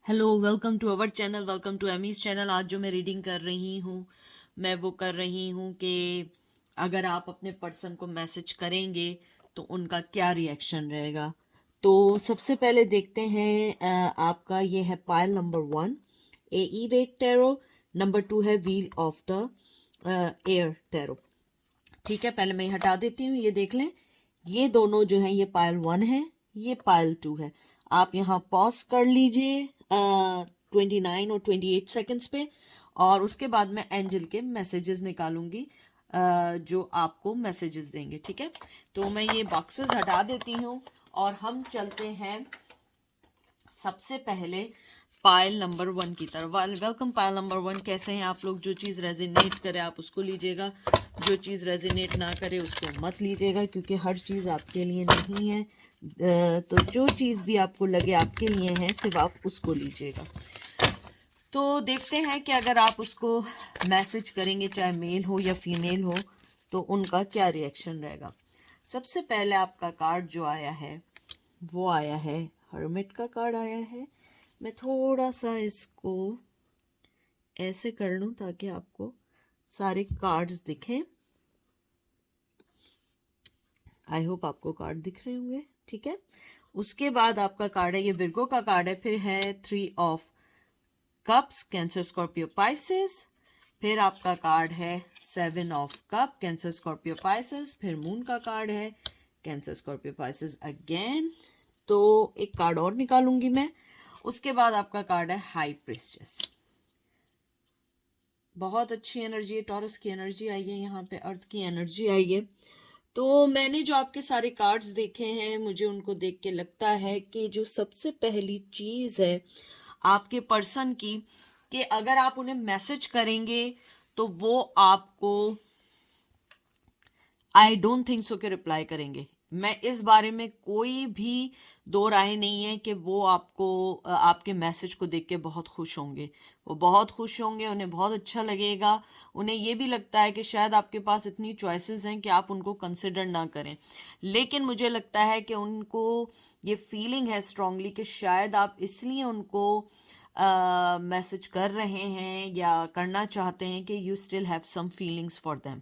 Hello, welcome to our channel, welcome to Amy's channel. आज जो मैं रीडिंग कर रही हूँ मैं वो कर रही हूँ कि अगर आप अपने पर्सन को मैसेज करेंगे तो उनका क्या रिएक्शन रहेगा। तो सबसे पहले देखते हैं आपका ये है पाइल नंबर 1 ए ई वेट टैरो, नंबर 2 है wheel of the air tarot. ठीक है, पहले मैं ये हटा देती हूँ। ये देख लें, ये दोनों जो है ये पाइल 1 है, ये पाइल 2 है। आप यहाँ पॉज कर लीजिए 29 और 28 सेकंड्स पे, और उसके बाद मैं एंजल के मैसेजेस निकालूंगी जो आपको मैसेजेस देंगे। ठीक है, तो मैं ये बॉक्सेस हटा देती हूँ और हम चलते हैं सबसे पहले पायल नंबर 1 की तरफ। वेलकम पायल नंबर 1, कैसे हैं आप लोग? जो चीज़ रेजिनेट करे आप उसको लीजिएगा, जो चीज़ रेजिनेट ना करे उसको मत लीजिएगा, क्योंकि हर चीज़ आपके लिए नहीं है। तो जो चीज़ भी आपको लगे आपके लिए है, सिर्फ आप उसको लीजिएगा। तो देखते हैं कि अगर आप उसको मैसेज करेंगे, चाहे मेल हो या फीमेल हो, तो उनका क्या रिएक्शन रहेगा। सबसे पहले आपका कार्ड जो आया है वो आया है हर्मिट का कार्ड आया है। मैं थोड़ा सा इसको ऐसे कर लूं ताकि आपको सारे कार्ड्स दिखें। आई होप आपको कार्ड दिख रहे होंगे। ठीक है, उसके बाद आपका कार्ड है, ये विर्गो का कार्ड है। फिर है 3 of cups, cancer Scorpio Pisces. फिर आपका कार्ड है 7 of cup, Cancer Scorpio Pisces. फिर मून का कार्ड है कैंसर स्कॉर्पियो पाइसेस अगेन। तो एक कार्ड और निकालूंगी मैं। उसके बाद आपका कार्ड है हाई प्रिस्टेस। बहुत अच्छी एनर्जी है, टॉरस की एनर्जी आई है, यहाँ पे अर्थ की एनर्जी आई है। तो मैंने जो आपके सारे कार्ड्स देखे हैं, मुझे उनको देख के लगता है कि जो सबसे पहली चीज़ है आपके पर्सन की, कि अगर आप उन्हें मैसेज करेंगे तो वो आपको आई डोंट थिंक सो कि रिप्लाई करेंगे। मैं इस बारे में कोई भी दो राय नहीं है कि वो आपको आपके मैसेज को देख के बहुत खुश होंगे। वो बहुत खुश होंगे, उन्हें बहुत अच्छा लगेगा। उन्हें ये भी लगता है कि शायद आपके पास इतनी चॉइसेस हैं कि आप उनको कंसिडर ना करें, लेकिन मुझे लगता है कि उनको ये फीलिंग है स्ट्रांगली कि शायद आप इसलिए उनको मैसेज कर रहे हैं या करना चाहते हैं कि you still have some feelings for them.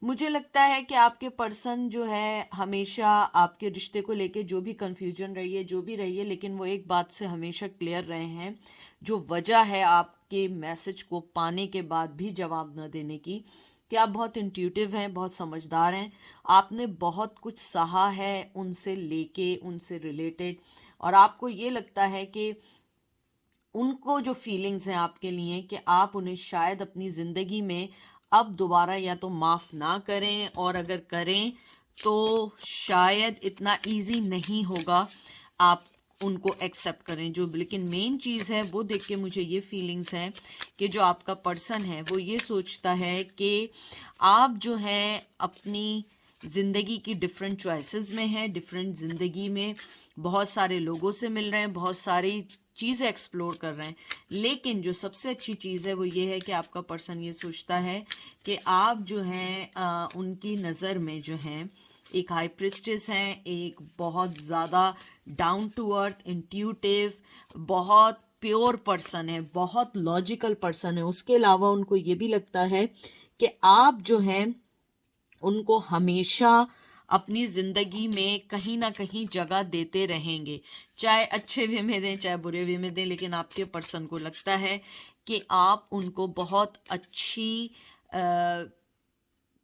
मुझे लगता है कि आपके पर्सन जो है हमेशा आपके रिश्ते को लेके जो भी कंफ्यूजन रही है, जो भी रही है, लेकिन वो एक बात से हमेशा क्लियर रहे हैं। जो वजह है आपके मैसेज को पाने के बाद भी जवाब न देने की, कि आप बहुत इंट्यूटिव हैं, बहुत समझदार हैं। आपने बहुत कुछ सहा है उनसे लेके, उनसे रिलेटेड, और आपको ये लगता है कि उनको जो फीलिंग्स हैं आपके लिए, कि आप उन्हें शायद अपनी ज़िंदगी में अब दोबारा या तो माफ़ ना करें, और अगर करें तो शायद इतना इजी नहीं होगा आप उनको एक्सेप्ट करें। जो लेकिन मेन चीज़ है वो देख के मुझे ये फीलिंग्स हैं कि जो आपका पर्सन है वो ये सोचता है कि आप जो है अपनी ज़िंदगी की डिफरेंट चॉइसेस में हैं, डिफरेंट ज़िंदगी में बहुत सारे लोगों से मिल रहे हैं, बहुत सारी चीज़ें एक्सप्लोर कर रहे हैं। लेकिन जो सबसे अच्छी चीज़ है वो ये है कि आपका पर्सन ये सोचता है कि आप जो हैं उनकी नज़र में जो हैं एक हाई प्रिस्टेस हैं, एक बहुत ज़्यादा डाउन टू अर्थ, इंट्यूटिव, बहुत प्योर पर्सन है, बहुत लॉजिकल पर्सन है। उसके अलावा उनको ये भी लगता है कि आप जो हैं उनको हमेशा अपनी ज़िंदगी में कहीं ना कहीं जगह देते रहेंगे, चाहे अच्छे वे में दें चाहे बुरे वे में दें, लेकिन आपके पर्सन को लगता है कि आप उनको बहुत अच्छी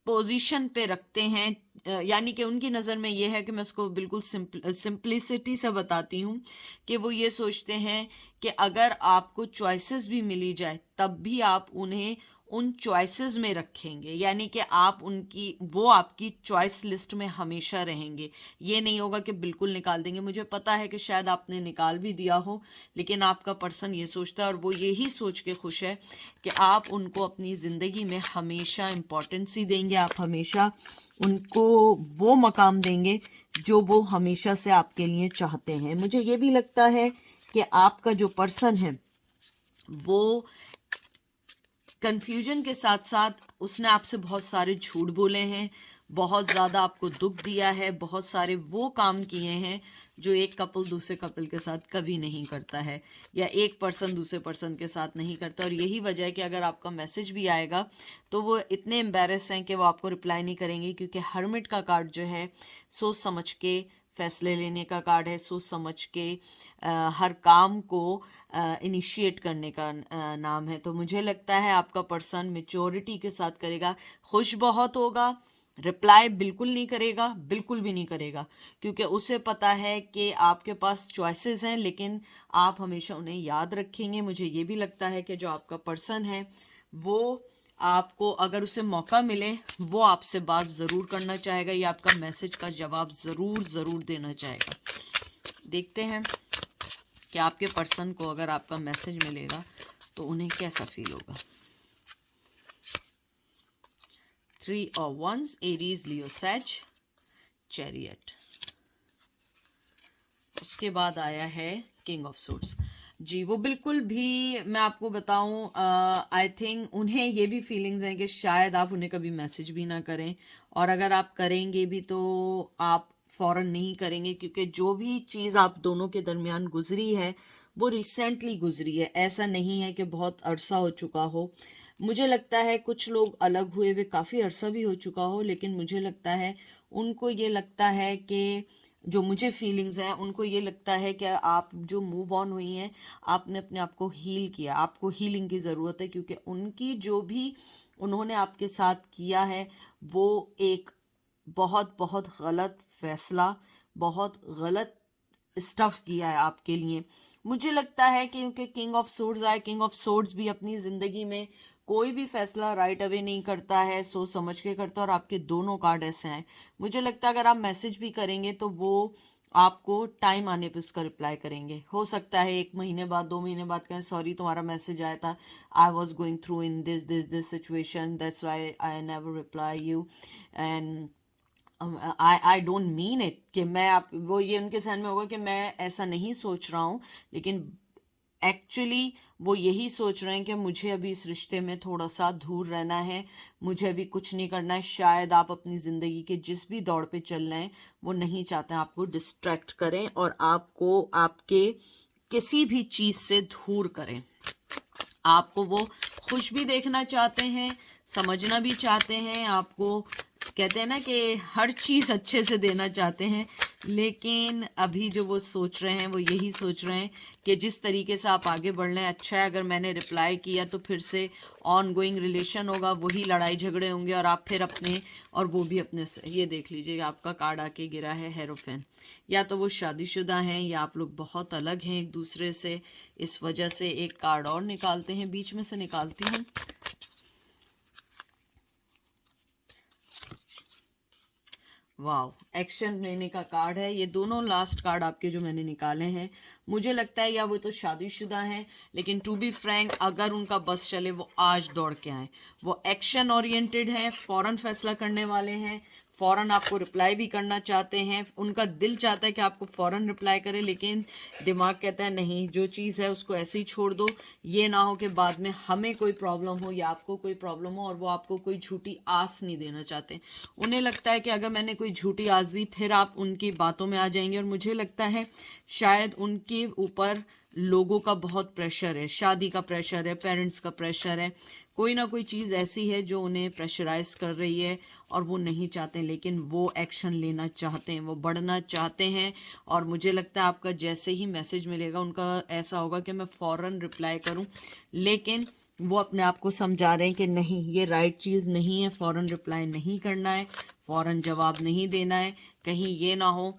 पोजीशन पे रखते हैं। यानी कि उनकी नज़र में ये है कि मैं उसको बिल्कुल सिंप्लिसिटी से बताती हूँ कि वो ये सोचते हैं कि अगर आपको चॉइसेस भी मिली जाए तब भी आप उन्हें उन चॉइसेस में रखेंगे, यानी कि आप उनकी वो आपकी चॉइस लिस्ट में हमेशा रहेंगे। ये नहीं होगा कि बिल्कुल निकाल देंगे। मुझे पता है कि शायद आपने निकाल भी दिया हो, लेकिन आपका पर्सन ये सोचता है और वो यही सोच के खुश है कि आप उनको अपनी ज़िंदगी में हमेशा इम्पोर्टेंस ही देंगे, आप हमेशा उनको वो मकाम देंगे जो वो हमेशा से आपके लिए चाहते हैं। मुझे ये भी लगता है कि आपका जो पर्सन है वो कन्फ्यूजन के साथ साथ उसने आपसे बहुत सारे झूठ बोले हैं, बहुत ज़्यादा आपको दुख दिया है, बहुत सारे वो काम किए हैं जो एक कपल दूसरे कपल के साथ कभी नहीं करता है, या एक पर्सन दूसरे पर्सन के साथ नहीं करता। और यही वजह है कि अगर आपका मैसेज भी आएगा तो वो इतने एम्बेरस हैं कि वो आपको रिप्लाई नहीं करेंगे, क्योंकि हर्मिट का कार्ड जो है सोच समझ के फैसले लेने का कार्ड है, सोच समझ के हर काम को इनिशिएट करने का नाम है। तो मुझे लगता है आपका पर्सन मेच्योरिटी के साथ करेगा, खुश बहुत होगा, रिप्लाई बिल्कुल नहीं करेगा, बिल्कुल भी नहीं करेगा, क्योंकि उसे पता है कि आपके पास चॉइसेस हैं, लेकिन आप हमेशा उन्हें याद रखेंगे। मुझे ये भी लगता है कि जो आपका पर्सन है वो आपको, अगर उसे मौका मिले, वो आपसे बात ज़रूर करना चाहेगा, या आपका मैसेज का जवाब ज़रूर देना चाहेगा। देखते हैं कि आपके पर्सन को अगर आपका मैसेज मिलेगा तो उन्हें कैसा फील होगा। 3 of Wands, एरीज, लियो, सैज, चैरियट। उसके बाद आया है किंग ऑफ सोर्ड्स। जी, वो बिल्कुल भी, मैं आपको बताऊं, आई थिंक उन्हें ये भी फीलिंग्स हैं कि शायद आप उन्हें कभी मैसेज भी ना करें, और अगर आप करेंगे भी तो आप फौरन नहीं करेंगे, क्योंकि जो भी चीज़ आप दोनों के दरमियान गुजरी है वो रिसेंटली गुजरी है, ऐसा नहीं है कि बहुत अरसा हो चुका हो। मुझे लगता है कुछ लोग अलग हुए हुए काफ़ी अरसा भी हो चुका हो, लेकिन मुझे लगता है उनको ये लगता है कि, जो मुझे फीलिंग्स हैं, उनको ये लगता है कि आप जो मूव ऑन हुई हैं, आपने अपने आप को हील किया, आपको हीलिंग की ज़रूरत है, क्योंकि उनकी जो भी उन्होंने आपके साथ किया है वो एक बहुत बहुत गलत फैसला, बहुत गलत स्टफ किया है आपके लिए। मुझे लगता है कि क्योंकि किंग ऑफ सोर्ड्स आए, किंग ऑफ सोर्ड्स भी अपनी ज़िंदगी में कोई भी फैसला राइट अवे नहीं करता है, सोच समझ के करता है, और आपके दोनों कार्ड ऐसे हैं। मुझे लगता है अगर आप मैसेज भी करेंगे तो वो आपको टाइम आने पे उसका रिप्लाई करेंगे। हो सकता है 1 महीने बाद, 2 महीने बाद कहें सॉरी तुम्हारा मैसेज आया था, I was going through in this situation, that's why I never reply you, and I don't mean it, कि मैं आप, वो ये उनके सहन में होगा कि मैं ऐसा नहीं सोच रहा हूँ, लेकिन एक्चुअली वो यही सोच रहे हैं कि मुझे अभी इस रिश्ते में थोड़ा सा दूर रहना है, मुझे अभी कुछ नहीं करना है। शायद आप अपनी ज़िंदगी के जिस भी दौड़ पे चल रहे हैं वो नहीं चाहते हैं आपको डिस्ट्रैक्ट करें और आपको आपके किसी भी चीज़ से दूर करें। आपको वो खुश भी देखना चाहते हैं, समझना भी चाहते हैं, आपको कहते हैं ना कि हर चीज़ अच्छे से देना चाहते हैं, लेकिन अभी जो वो सोच रहे हैं वो यही सोच रहे हैं कि जिस तरीके से आप आगे बढ़ रहे हैं अच्छा है, अगर मैंने रिप्लाई किया तो फिर से ऑन गोइंग रिलेशन होगा, वही लड़ाई झगड़े होंगे और आप फिर अपने और वो भी अपने से। ये देख लीजिए आपका कार्ड आके गिरा है हेरोफेन। या तो वो शादीशुदा हैं या आप लोग बहुत अलग हैं एक दूसरे से, इस वजह से। एक कार्ड और निकालते हैं, बीच में से निकालती हूँ। वाह, एक्शन लेने का कार्ड है। ये दोनों लास्ट कार्ड आपके जो मैंने निकाले हैं, मुझे लगता है या वो तो शादीशुदा हैं, लेकिन टू बी फ्रैंक अगर उनका बस चले वो आज दौड़ के आए। वो एक्शन ओरिएंटेड हैं, फ़ौरन फैसला करने वाले हैं, फ़ौरन आपको रिप्लाई भी करना चाहते हैं। उनका दिल चाहता है कि आपको फ़ौरन रिप्लाई करें, लेकिन दिमाग कहता है नहीं, जो चीज़ है उसको ऐसे ही छोड़ दो, ये ना हो कि बाद में हमें कोई प्रॉब्लम हो या आपको कोई प्रॉब्लम हो। और वो आपको कोई झूठी आस नहीं देना चाहते। उन्हें लगता है कि अगर मैंने कोई झूठी आस दी फिर आप उनकी बातों में आ जाएंगे। और मुझे लगता है शायद उनके ऊपर लोगों का बहुत प्रेशर है, शादी का प्रेशर है, पेरेंट्स का प्रेशर है, कोई ना कोई चीज़ ऐसी है जो उन्हें प्रेशराइज कर रही है और वो नहीं चाहते, लेकिन वो एक्शन लेना चाहते हैं, वो बढ़ना चाहते हैं। और मुझे लगता है आपका जैसे ही मैसेज मिलेगा उनका ऐसा होगा कि मैं फ़ौरन रिप्लाई करूं, लेकिन वो अपने आप को समझा रहे हैं कि नहीं, ये राइट चीज़ नहीं है, फ़ौरन रिप्लाई नहीं करना है, फ़ौरन जवाब नहीं देना है, कहीं ये ना हो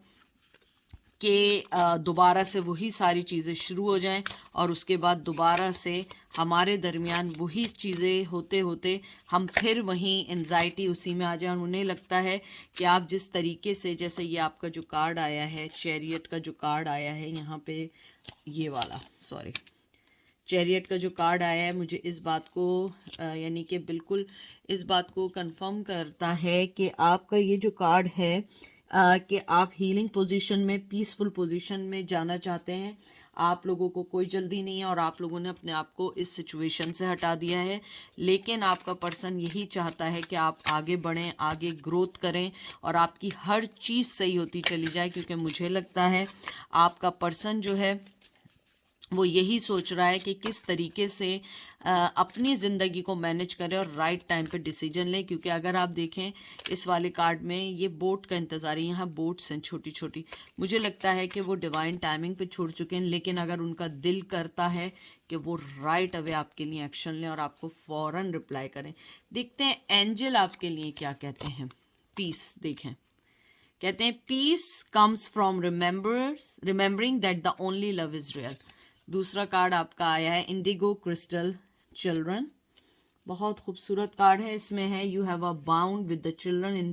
कि दोबारा से वही सारी चीज़ें शुरू हो जाएं और उसके बाद दोबारा से हमारे दरमियान वही चीज़ें होते होते हम फिर वहीं एंजाइटी उसी में आ जाए। और उन्हें लगता है कि आप जिस तरीके से, जैसे ये आपका जो कार्ड आया है, चैरियट का जो कार्ड आया है यहाँ पे, ये वाला, सॉरी, चैरियट का जो कार्ड आया है, मुझे इस बात को यानी कि बिल्कुल इस बात को कंफर्म करता है कि आपका ये जो कार्ड है कि आप हीलिंग पोजीशन में, पीसफुल पोजीशन में जाना चाहते हैं। आप लोगों को कोई जल्दी नहीं है और आप लोगों ने अपने आप को इस सिचुएशन से हटा दिया है, लेकिन आपका पर्सन यही चाहता है कि आप आगे बढ़ें, आगे ग्रोथ करें और आपकी हर चीज़ सही होती चली जाए, क्योंकि मुझे लगता है आपका पर्सन जो है वो यही सोच रहा है कि किस तरीके से अपनी ज़िंदगी को मैनेज करें और राइट टाइम पे डिसीजन लें। क्योंकि अगर आप देखें इस वाले कार्ड में ये बोट का इंतज़ार है, यहाँ बोट्स हैं छोटी छोटी। मुझे लगता है कि वो डिवाइन टाइमिंग पे छोड़ चुके हैं, लेकिन अगर उनका दिल करता है कि वो राइट अवे आपके लिए एक्शन लें और आपको फ़ौरन रिप्लाई करें। देखते हैं एंजल आपके लिए क्या कहते हैं। पीस देखें, कहते हैं peace comes from remembering that the only love is real. दूसरा कार्ड आपका आया है इंडिगो क्रिस्टल चिल्ड्रन। बहुत खूबसूरत कार्ड है। इसमें है you have a bound with the children, in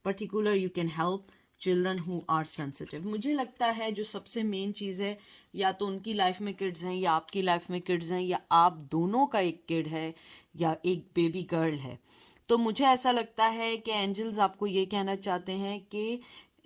particular you can help children who are sensitive. मुझे लगता है जो सबसे मेन चीज़ है, या तो उनकी लाइफ में किड्स हैं या आपकी लाइफ में किड्स हैं, या आप दोनों का एक किड है या एक बेबी गर्ल है। तो मुझे ऐसा लगता है कि एंजल्स आपको ये कहना चाहते हैं कि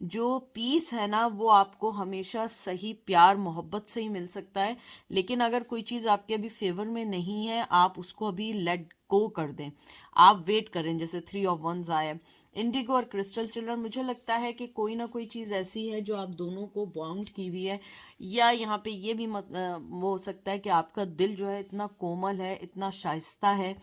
जो पीस है ना वो आपको हमेशा सही प्यार मोहब्बत से ही मिल सकता है, लेकिन अगर कोई चीज़ आपके अभी फेवर में नहीं है, आप उसको अभी लेट गो कर दें, आप वेट करें। जैसे 3 ऑफ वंस आए, इंडिगो और क्रिस्टल चिल्ड्रन, मुझे लगता है कि कोई ना कोई चीज़ ऐसी है जो आप दोनों को बाउंड की हुई है, या यहाँ पे ये भी वो हो सकता है कि आपका दिल जो है इतना कोमल है, इतना शाइस्ता है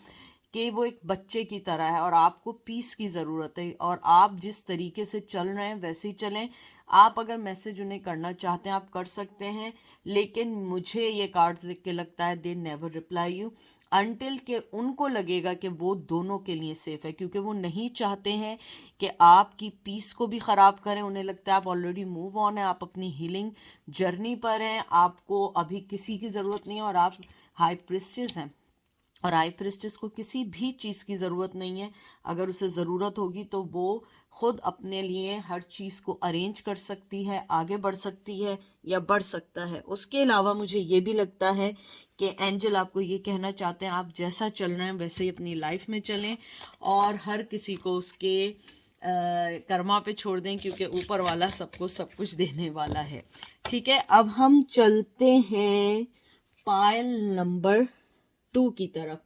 कि वो एक बच्चे की तरह है और आपको पीस की ज़रूरत है, और आप जिस तरीके से चल रहे हैं वैसे ही चलें। आप अगर मैसेज उन्हें करना चाहते हैं आप कर सकते हैं, लेकिन मुझे ये कार्ड्स देख के लगता है they never reply you until के उनको लगेगा कि वो दोनों के लिए सेफ़ है, क्योंकि वो नहीं चाहते हैं कि आपकी पीस को भी ख़राब करें। उन्हें लगता है आप ऑलरेडी मूव ऑन है, आप अपनी हीलिंग जर्नी पर हैं, आपको अभी किसी की ज़रूरत नहीं है, और आप हाई प्रिस्टेस हैं। और हाई प्रिस्टेस को किसी भी चीज़ की ज़रूरत नहीं है। अगर उसे ज़रूरत होगी तो वो खुद अपने लिए हर चीज़ को अरेंज कर सकती है, आगे बढ़ सकती है या बढ़ सकता है। उसके अलावा मुझे ये भी लगता है कि एंजल आपको ये कहना चाहते हैं आप जैसा चल रहे हैं वैसे ही अपनी लाइफ में चलें और हर किसी को उसके कर्मा पे छोड़ दें, क्योंकि ऊपर वाला सबको सब कुछ देने वाला है। ठीक है, अब हम चलते हैं पायल नंबर 2 की तरफ।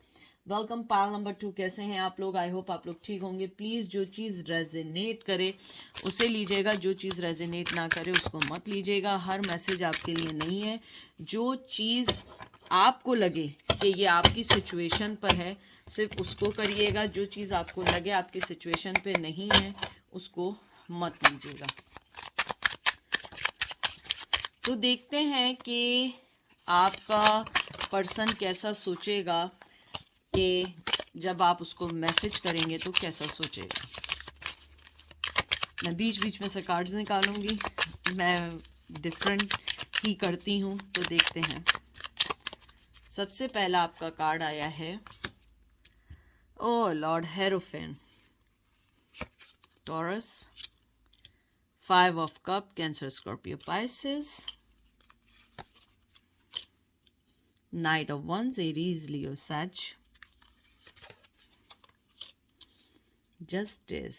वेलकम पायल नंबर 2, कैसे हैं आप लोग? आई होप आप लोग ठीक होंगे। प्लीज़ जो चीज़ रेजोनेट करे उसे लीजिएगा, जो चीज़ रेजोनेट ना करे उसको मत लीजिएगा। हर मैसेज आपके लिए नहीं है। जो चीज़ आपको लगे कि ये आपकी सिचुएशन पर है सिर्फ उसको करिएगा। जो चीज़ आपको लगे आपकी सिचुएशन पे नहीं है उसको मत लीजिएगा। तो देखते हैं कि आपका पर्सन कैसा सोचेगा, कि जब आप उसको मैसेज करेंगे तो कैसा सोचेगा। मैं बीच बीच में से कार्ड्स निकालूंगी, मैं डिफरेंट ही करती हूँ। तो देखते हैं। सबसे पहला आपका कार्ड आया है oh lord hierophant, Taurus, 5 of cup, Cancer, Scorpio, Pisces, knight of wands, Aries, Leo, sage, justice.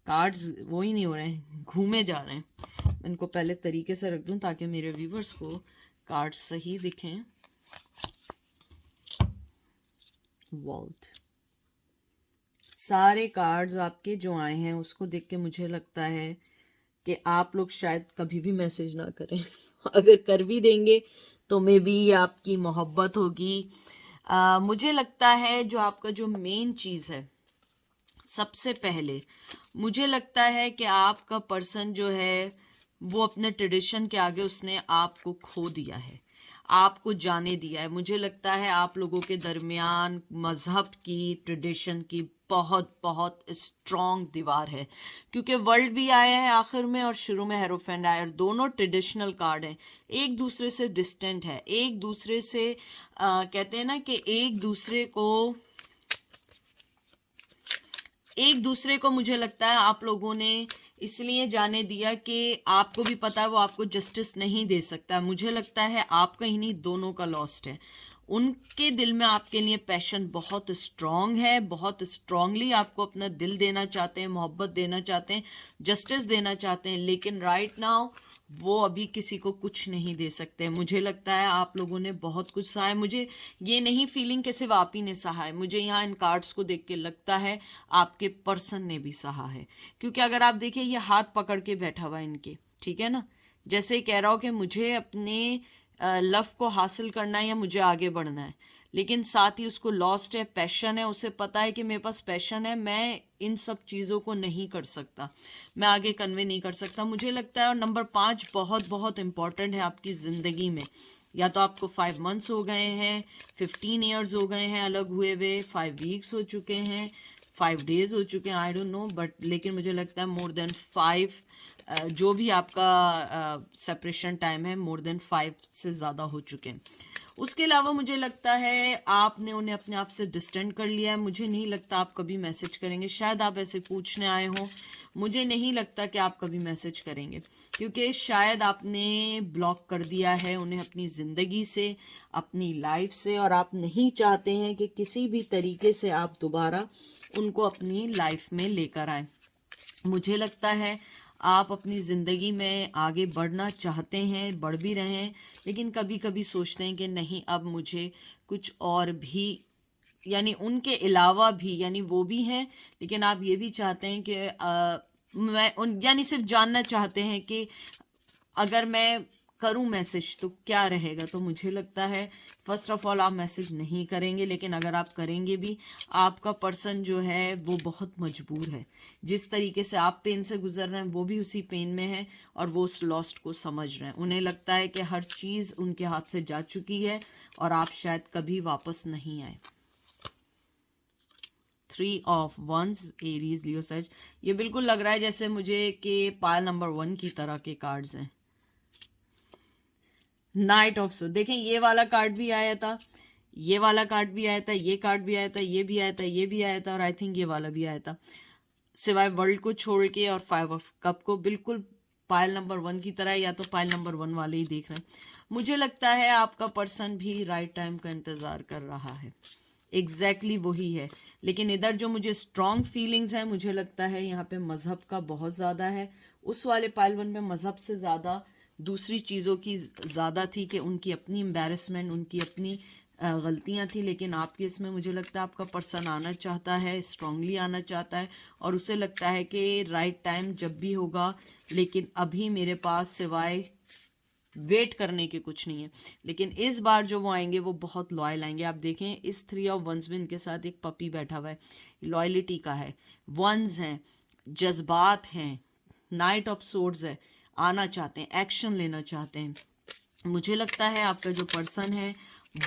Cards वो ही नहीं हो रहे हैं, घूमे जा रहे हैं। इनको पहले तरीके से रख दूं ताकि मेरे व्यूवर्स को कार्ड्स सही दिखें। वॉल्ट, सारे कार्ड्स आपके जो आए हैं उसको देख के मुझे लगता है कि आप लोग शायद कभी भी मैसेज ना करें। अगर कर भी देंगे तो मे बी आपकी मोहब्बत होगी। मुझे लगता है जो आपका जो मेन चीज़ है, सबसे पहले मुझे लगता है कि आपका पर्सन जो है वो अपने ट्रेडिशन के आगे उसने आपको खो दिया है, आपको जाने दिया है। मुझे लगता है आप लोगों के दरमियान मज़हब की, ट्रेडिशन की बहुत बहुत स्ट्रॉन्ग दीवार है, क्योंकि वर्ल्ड भी आया है आखिर में और शुरू में हेरोफेंड आया, और दोनों ट्रेडिशनल कार्ड हैं, एक दूसरे से डिस्टेंट है, एक दूसरे से कहते हैं ना कि एक दूसरे को मुझे लगता है आप लोगों ने इसलिए जाने दिया कि आपको भी पता है वो आपको जस्टिस नहीं दे सकता। मुझे लगता है आप कहीं नहीं, दोनों का लॉस्ट है। उनके दिल में आपके लिए पैशन बहुत स्ट्रांग है, बहुत स्ट्रांगली आपको अपना दिल देना चाहते हैं, मोहब्बत देना चाहते हैं, जस्टिस देना चाहते हैं, लेकिन राइट नाउ वो अभी किसी को कुछ नहीं दे सकते। मुझे लगता है आप लोगों ने बहुत कुछ सहा है। मुझे ये नहीं फीलिंग कि सिर्फ आप ही ने सहा है, मुझे यहाँ इन कार्ड्स को देख के लगता है आपके पर्सन ने भी सहा है। क्योंकि अगर आप देखिए ये हाथ पकड़ के बैठा हुआ है इनके, ठीक है ना, जैसे कह रहा हो कि मुझे अपने लव को हासिल करना है या मुझे आगे बढ़ना है, लेकिन साथ ही उसको लॉस्ट है, पैशन है, उसे पता है कि मेरे पास पैशन है, मैं इन सब चीज़ों को नहीं कर सकता, मैं आगे कन्वे नहीं कर सकता। मुझे लगता है और नंबर 5 बहुत बहुत इम्पॉर्टेंट है आपकी ज़िंदगी में। या तो आपको 5 मंथ्स हो गए हैं, 15 ईयर्स हो गए हैं अलग हुए हुए, 5 वीक्स हो चुके हैं, 5 डेज हो चुके हैं, आई डोंट नो, बट लेकिन मुझे लगता है मोर देन 5 जो भी आपका सेपरेशन टाइम है, मोर देन 5 से ज़्यादा हो चुके हैं। उसके अलावा मुझे लगता है आपने उन्हें अपने आप से डिस्टेंट कर लिया है। मुझे नहीं लगता आप कभी मैसेज करेंगे, शायद आप ऐसे पूछने आए हो, मुझे नहीं लगता कि आप कभी मैसेज करेंगे, क्योंकि शायद आपने ब्लॉक कर दिया है उन्हें अपनी ज़िंदगी से, अपनी लाइफ से, और आप नहीं चाहते हैं कि किसी भी तरीके से आप दोबारा उनको अपनी लाइफ में लेकर आएं। मुझे लगता है आप अपनी ज़िंदगी में आगे बढ़ना चाहते हैं, बढ़ भी रहे हैं, लेकिन कभी कभी सोचते हैं कि नहीं, अब मुझे कुछ और भी, यानी उनके अलावा भी, यानी वो भी हैं, लेकिन आप ये भी चाहते हैं कि मैं उन, यानी सिर्फ जानना चाहते हैं कि अगर मैं करूं मैसेज तो क्या रहेगा। तो मुझे लगता है फर्स्ट ऑफ ऑल आप मैसेज नहीं करेंगे, लेकिन अगर आप करेंगे भी, आपका पर्सन जो है वो बहुत मजबूर है। जिस तरीके से आप पेन से गुजर रहे हैं वो भी उसी पेन में है, और वो उस लॉस्ट को समझ रहे हैं। उन्हें लगता है कि हर चीज़ उनके हाथ से जा चुकी है और आप शायद कभी वापस नहीं आए। 3 ऑफ वंस, एरीज, लियो, सच। ये बिल्कुल लग रहा है जैसे मुझे कि पायल नंबर 1 की तरह के कार्ड्स हैं। नाइट ऑफ सो, देखें ये वाला कार्ड भी आया था, ये वाला कार्ड भी आया था, ये कार्ड भी आया था, ये भी आया था, ये भी आया था, और आई थिंक ये वाला भी आया था, सिवाय वर्ल्ड को छोड़ के और 5 ऑफ कप को। बिल्कुल पायल नंबर 1 की तरह, या तो पायल नंबर 1 वाले ही देख रहे हैं। मुझे लगता है आपका पर्सन भी राइट टाइम का इंतज़ार कर रहा है, एग्जैक्टली वही है। लेकिन इधर जो मुझे स्ट्रॉन्ग फीलिंग्स हैं, मुझे लगता है यहाँ पे मज़हब का बहुत ज़्यादा है। उस वाले पायल 1 में मज़हब से ज़्यादा दूसरी चीज़ों की ज़्यादा थी, कि उनकी अपनी एम्बेरसमेंट, उनकी अपनी गलतियां थी। लेकिन आपके इसमें मुझे लगता है आपका पर्सन आना चाहता है, स्ट्रांगली आना चाहता है, और उसे लगता है कि राइट टाइम जब भी होगा, लेकिन अभी मेरे पास सिवाय वेट करने के कुछ नहीं है। लेकिन इस बार जो वो आएंगे वो बहुत लॉयल आएंगे। आप देखें इस 3 ऑफ वंस में इनके साथ एक पपी बैठा हुआ है, लॉयलिटी का है, वंस हैं, जज्बात हैं, नाइट ऑफ सोर्ड्स है, आना चाहते हैं, एक्शन लेना चाहते हैं। मुझे लगता है आपका जो पर्सन है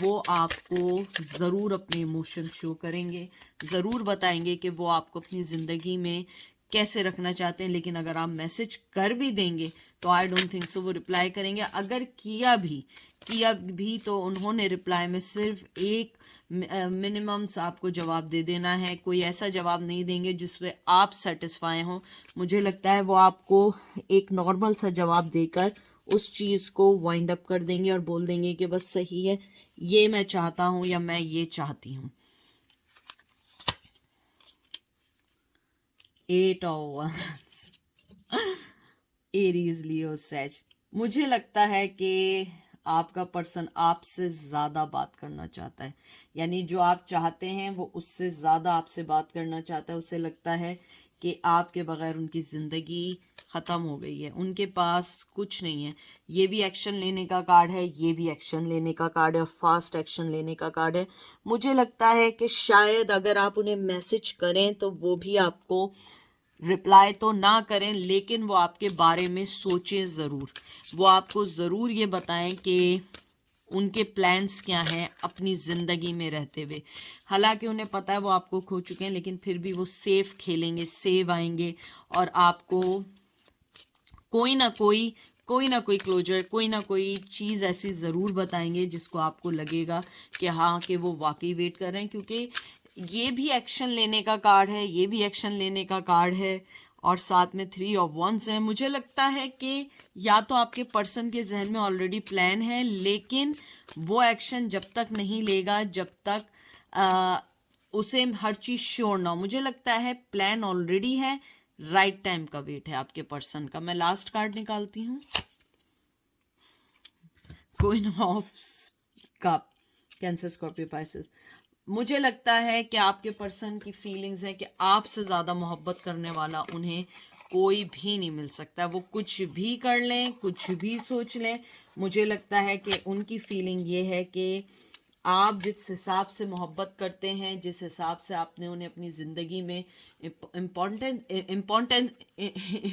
वो आपको ज़रूर अपने इमोशन शो करेंगे, ज़रूर बताएंगे कि वो आपको अपनी ज़िंदगी में कैसे रखना चाहते हैं। लेकिन अगर आप मैसेज कर भी देंगे तो आई डोंट थिंक सो वो रिप्लाई करेंगे। अगर किया भी तो उन्होंने रिप्लाई में सिर्फ एक मिनिमम सा आपको जवाब दे देना है, कोई ऐसा जवाब नहीं देंगे जिसमें आप सेटिस्फाई हों। मुझे लगता है वो आपको एक नॉर्मल सा जवाब देकर उस चीज़ को वाइंड अप कर देंगे और बोल देंगे कि बस सही है, ये मैं चाहता हूँ या मैं ये चाहती हूँ। 8 ऑफ वंस, एरीज, लियो, सैज। मुझे लगता है कि आपका पर्सन आपसे ज़्यादा बात करना चाहता है, यानी जो आप चाहते हैं वो उससे ज़्यादा आपसे बात करना चाहता है। उसे लगता है कि आपके बगैर उनकी ज़िंदगी ख़त्म हो गई है, उनके पास कुछ नहीं है। ये भी एक्शन लेने का कार्ड है, ये भी एक्शन लेने का कार्ड है, और फास्ट एक्शन लेने का कार्ड है। मुझे लगता है कि शायद अगर आप उन्हें मैसेज करें तो वो भी आपको रिप्लाई तो ना करें, लेकिन वो आपके बारे में सोचें ज़रूर। वो आपको ज़रूर ये बताएं कि उनके प्लान्स क्या हैं अपनी ज़िंदगी में रहते हुए। हालांकि उन्हें पता है वो आपको खो चुके हैं, लेकिन फिर भी वो सेफ खेलेंगे, सेव आएंगे, और आपको कोई ना कोई क्लोजर, कोई ना कोई चीज़ ऐसी ज़रूर बताएंगे जिसको आपको लगेगा कि हाँ, कि वो वाकई वेट कर रहे हैं। क्योंकि ये भी एक्शन लेने का कार्ड है, ये भी एक्शन लेने का कार्ड है, और साथ में 3 ऑफ वंस है। मुझे लगता है कि या तो आपके पर्सन के जहन में ऑलरेडी प्लान है, लेकिन वो एक्शन जब तक नहीं लेगा जब तक उसे हर चीज़ श्योर ना हो। मुझे लगता है प्लान ऑलरेडी है, राइट टाइम का वेट है आपके पर्सन का। मैं लास्ट कार्ड निकालती हूँ, queen of cup, Cancer Scorpio Pisces. मुझे लगता है कि आपके पर्सन की फीलिंग्स है कि आपसे ज़्यादा मोहब्बत करने वाला उन्हें कोई भी नहीं मिल सकता। वो कुछ भी कर लें, कुछ भी सोच लें, मुझे लगता है कि उनकी फीलिंग ये है कि आप जिस हिसाब से मोहब्बत करते हैं, जिस हिसाब से आपने उन्हें अपनी ज़िंदगी में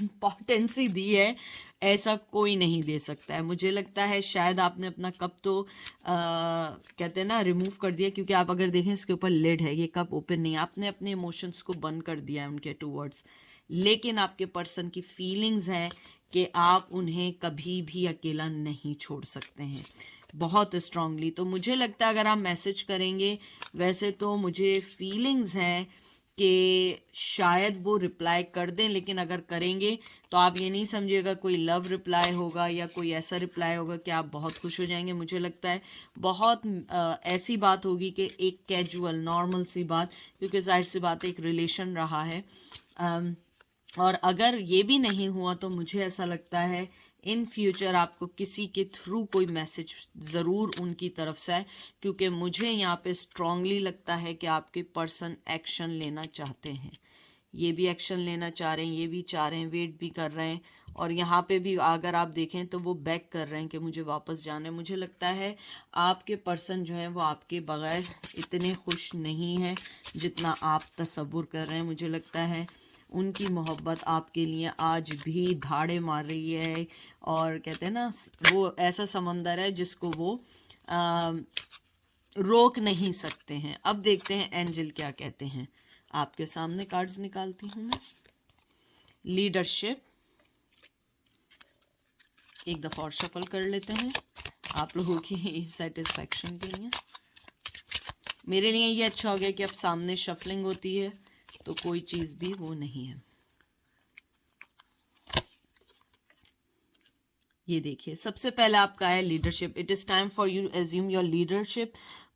इम्पोर्टेंसी दी है, ऐसा कोई नहीं दे सकता है। मुझे लगता है शायद आपने अपना कप तो कहते हैं ना रिमूव कर दिया, क्योंकि आप अगर देखें इसके ऊपर लिड है, ये कप ओपन नहीं है। आपने अपने इमोशंस को बंद कर दिया है उनके टूवर्ड्स, लेकिन आपके पर्सन की फीलिंग्स हैं कि आप उन्हें कभी भी अकेला नहीं छोड़ सकते हैं, बहुत स्ट्रांगली। तो मुझे लगता है अगर आप मैसेज करेंगे, वैसे तो मुझे फीलिंग्स हैं कि शायद वो रिप्लाई कर दें, लेकिन अगर करेंगे तो आप ये नहीं समझिएगा कोई लव रिप्लाई होगा या कोई ऐसा रिप्लाई होगा कि आप बहुत खुश हो जाएंगे। मुझे लगता है बहुत ऐसी बात होगी कि एक कैजुअल नॉर्मल सी बात, क्योंकि जाहिर सी बात है एक रिलेशन रहा है। और अगर ये भी नहीं हुआ तो मुझे ऐसा लगता है इन फ्यूचर आपको किसी के थ्रू कोई मैसेज ज़रूर उनकी तरफ से है, क्योंकि मुझे यहाँ पे स्ट्रांगली लगता है कि आपके पर्सन एक्शन लेना चाहते हैं। ये भी एक्शन लेना चाह रहे हैं, ये भी चाह रहे हैं, वेट भी कर रहे हैं, और यहाँ पे भी अगर आप देखें तो वो बैक कर रहे हैं कि मुझे वापस जाना है। मुझे लगता है आपके पर्सन जो है वो आपके बगैर इतने खुश नहीं हैं जितना आप तसव्वुर कर रहे हैं। मुझे लगता है उनकी मोहब्बत आपके लिए आज भी धाड़े मार रही है, और कहते हैं ना वो ऐसा समंदर है जिसको वो रोक नहीं सकते हैं। अब देखते हैं एंजल क्या कहते हैं। आपके सामने कार्ड्स निकालती हूँ मैं। लीडरशिप, एक दफ़ा और शफल कर लेते हैं आप लोगों की सेटिस्फैक्शन के लिए। मेरे लिए ये अच्छा हो गया कि अब सामने शफलिंग होती है तो कोई चीज़ भी वो नहीं है। ये देखिए, सबसे पहले आपका है leadership. It is time for you assume your leadership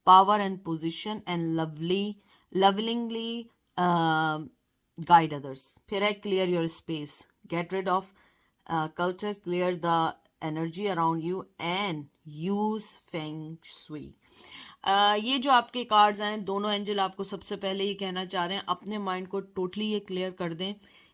power and position and lovingly guide others. फिर है clear your space, get rid of clutter, clear the energy around you and use feng shui. ये जो आपके cards हैं, दोनों angel आपको सबसे पहले ये कहना चाह रहे हैं अपने माइंड को टोटली ये क्लियर कर दें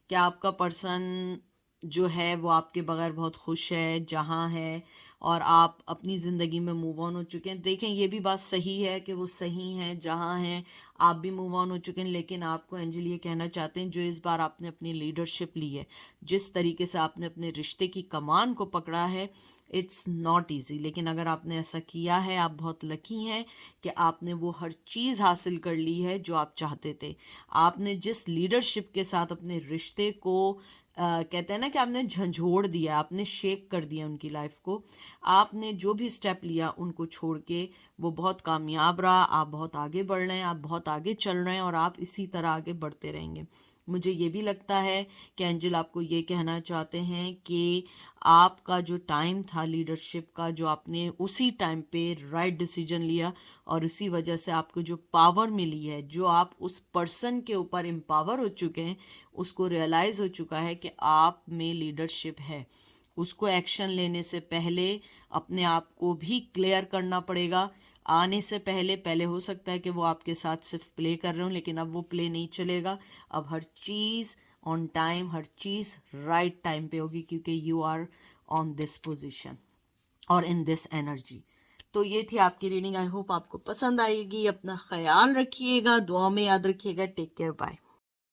कि आपका पर्सन जो है वो आपके बगैर बहुत खुश है जहाँ है, और आप अपनी ज़िंदगी में मूव ऑन हो चुके हैं। देखें, ये भी बात सही है कि वो सही हैं जहाँ हैं, आप भी मूव ऑन हो चुके हैं, लेकिन आपको एंजल ये कहना चाहते हैं जो इस बार आपने अपनी लीडरशिप ली है, जिस तरीके से आपने अपने रिश्ते की कमान को पकड़ा है, इट्स नॉट ईजी। लेकिन अगर आपने ऐसा किया है, आप बहुत लकी हैं कि आपने वो हर चीज़ हासिल कर ली है जो आप चाहते थे। आपने जिस लीडरशिप के साथ अपने रिश्ते को कहते हैं ना कि आपने झंझोड़ दिया, आपने शेक कर दिया उनकी लाइफ को, आपने जो भी स्टेप लिया उनको छोड़ के, वो बहुत कामयाब रहा। आप बहुत आगे बढ़ रहे हैं, आप बहुत आगे चल रहे हैं, और आप इसी तरह आगे बढ़ते रहेंगे। मुझे ये भी लगता है कि एंजल आपको ये कहना चाहते हैं कि आपका जो टाइम था लीडरशिप का, जो आपने उसी टाइम पे राइट डिसीजन लिया, और इसी वजह से आपको जो पावर मिली है, जो आप उस पर्सन के ऊपर एम्पावर हो चुके हैं, उसको रियलाइज़ हो चुका है कि आप में लीडरशिप है। उसको एक्शन लेने से पहले अपने आप को भी क्लियर करना पड़ेगा। आने से पहले हो सकता है कि वो आपके साथ सिर्फ प्ले कर रहे हो, लेकिन अब वो प्ले नहीं चलेगा। अब हर चीज़ ऑन टाइम, हर चीज़ राइट टाइम पे होगी, क्योंकि you are on this position और इन दिस एनर्जी। तो ये थी आपकी रीडिंग। आई होप आपको पसंद आएगी। अपना ख्याल रखिएगा, दुआ में याद रखिएगा। Take care, bye.